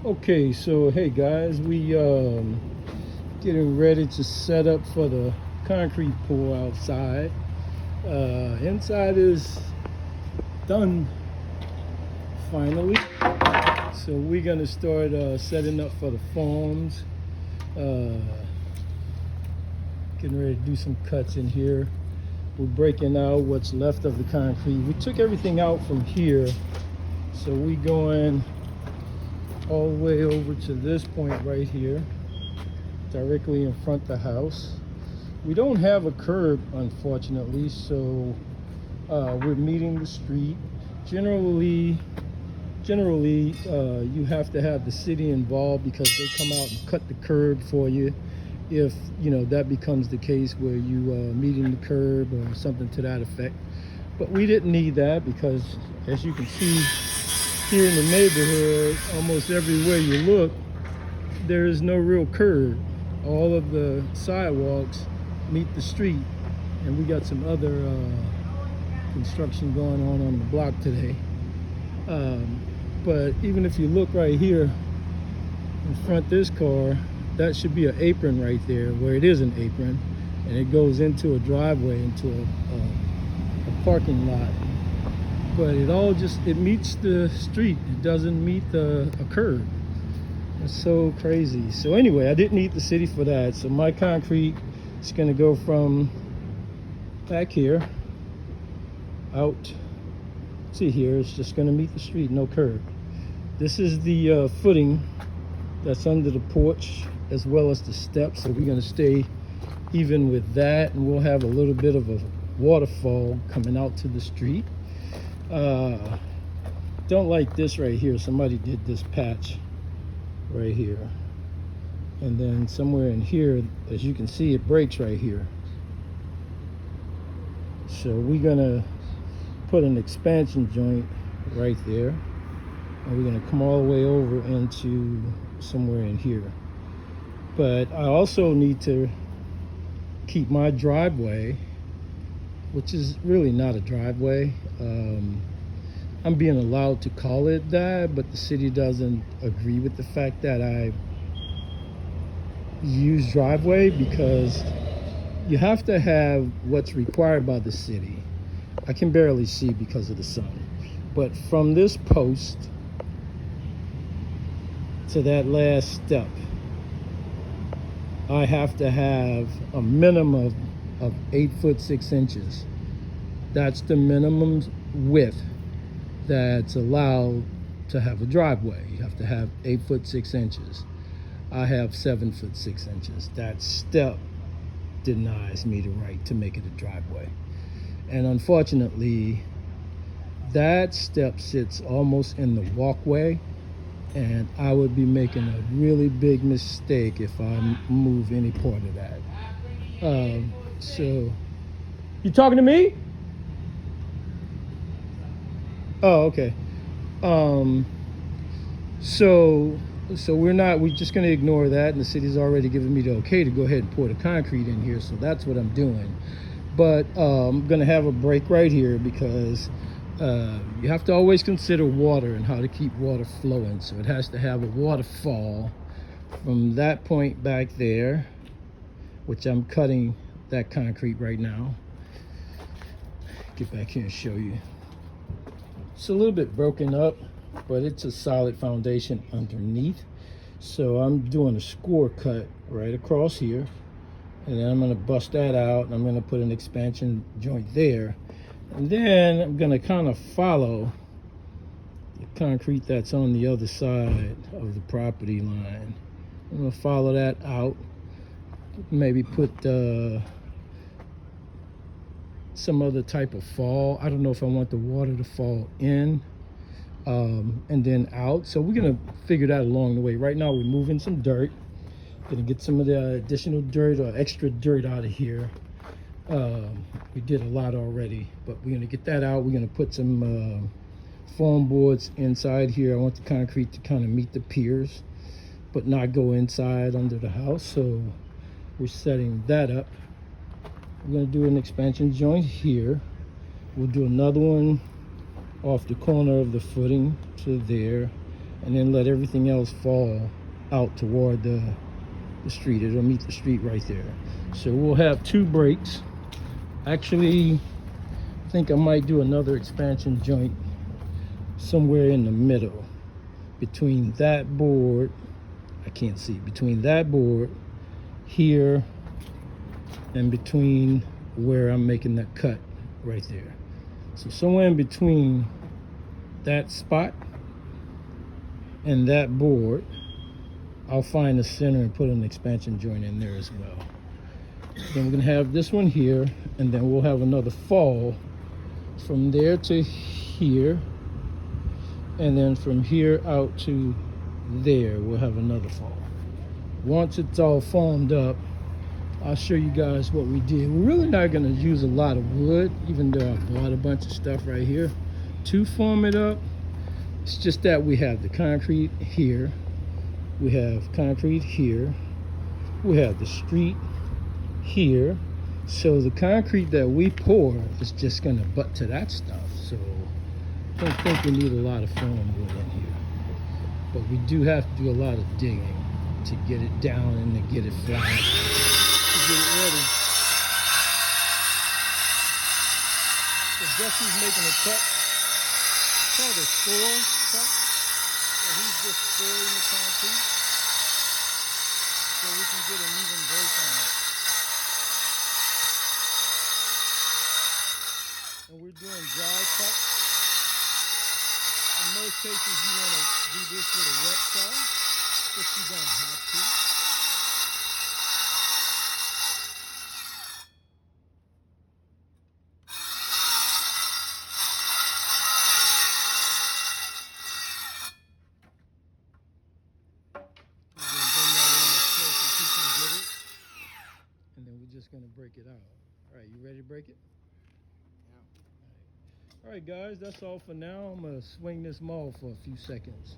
Okay, so hey guys, we getting ready to set up for the concrete pour outside. Inside is done finally, so we're gonna start setting up for the forms. Uh, Getting ready to do some cuts in here. We're breaking out what's left of the concrete. We took everything out from here, so we going all the way over to this point right here, directly in front of the house. We don't have a curb, unfortunately, so we're meeting the street. Generally, you have to have the city involved because they come out and cut the curb for you if that becomes the case where you meeting the curb or something to that effect. But we didn't need that because, as you can see here in the neighborhood, almost everywhere you look, there is no real curb. All of the sidewalks meet the street, and we got some other construction going on the block today. But even if you look right here in front of this car, that should be an apron right there, where it is an apron, and it goes into a driveway, into a parking lot. But it meets the street. It doesn't meet a curb. It's so crazy. So anyway, I didn't need the city for that. So my concrete is going to go from back here out. See here, it's just going to meet the street, no curb. This is the footing that's under the porch as well as the steps. So we're going to stay even with that, and we'll have a little bit of a waterfall coming out to the street. Don't like this right here. Somebody did this patch right here, and then somewhere in here, as you can see, it breaks right here. So we're gonna put an expansion joint right there, and we're gonna come all the way over into somewhere in here. But I also need to keep my driveway, which is really not a driveway. I'm being allowed to call it that, but the city doesn't agree with the fact that I use driveway, because you have to have what's required by the city. I can barely see because of the sun, but from this post to that last step, I have to have a minimum of 8 foot 6 inches. That's the minimum width that's allowed to have a driveway. You have to have 8 foot 6 inches. I have 7 foot 6 inches. That step denies me the right to make it a driveway. And unfortunately, that step sits almost in the walkway, and I would be making a really big mistake if I move any part of that. So, you talking to me? Oh, okay. So we're just going to ignore that, and the city's already given me the okay to go ahead and pour the concrete in here, so that's what I'm doing. But I'm going to have a break right here because you have to always consider water and how to keep water flowing. So it has to have a waterfall from that point back there, which I'm cutting that concrete right now. Get back here and show you. It's a little bit broken up, but it's a solid foundation underneath. So I'm doing a score cut right across here, and then I'm going to bust that out, and I'm going to put an expansion joint there, and then I'm going to kind of follow the concrete that's on the other side of the property line. I'm going to follow that out, maybe put some other type of fall. I don't know if I want the water to fall in and then out. So we're gonna figure that along the way. Right now we're moving some dirt. Gonna get some of the additional dirt or extra dirt out of here. We did a lot already, but we're gonna get that out. We're gonna put some foam boards inside here. I want the concrete to kind of meet the piers, but not go inside under the house. So we're setting that up. We're going to do an expansion joint here. We'll do another one off the corner of the footing to there, and then let everything else fall out toward the street. It'll meet the street right there. So we'll have 2 breaks. Actually, I think I might do another expansion joint somewhere in the middle between that board. I can't see, between that board here and between where I'm making that cut right there. So somewhere in between that spot and that board, I'll find the center and put an expansion joint in there as well. Then we're gonna have this one here, and then we'll have another fall from there to here, and then from here out to there we'll have another fall. Once it's all formed up, I'll show you guys what we did. We're really not gonna use a lot of wood, even though I bought a bunch of stuff right here to form it up. It's just that we have the concrete here, we have concrete here, we have the street here. So the concrete that we pour is just gonna butt to that stuff. So I don't think we need a lot of foam wood in here, but we do have to do a lot of digging to get it down and to get it flat, to get it ready. So Jesse's making a cut. It's called a score cut. So he's just scoring the concrete so we can get an even break on it. And we're doing dry cut. In most cases, you want to do this with a wet saw, but you don't have to. We're going to bring that in as close as you can get it, and then we're just going to break it out. All right, you ready to break it? All right, guys, that's all for now. I'm going to swing this maul for a few seconds.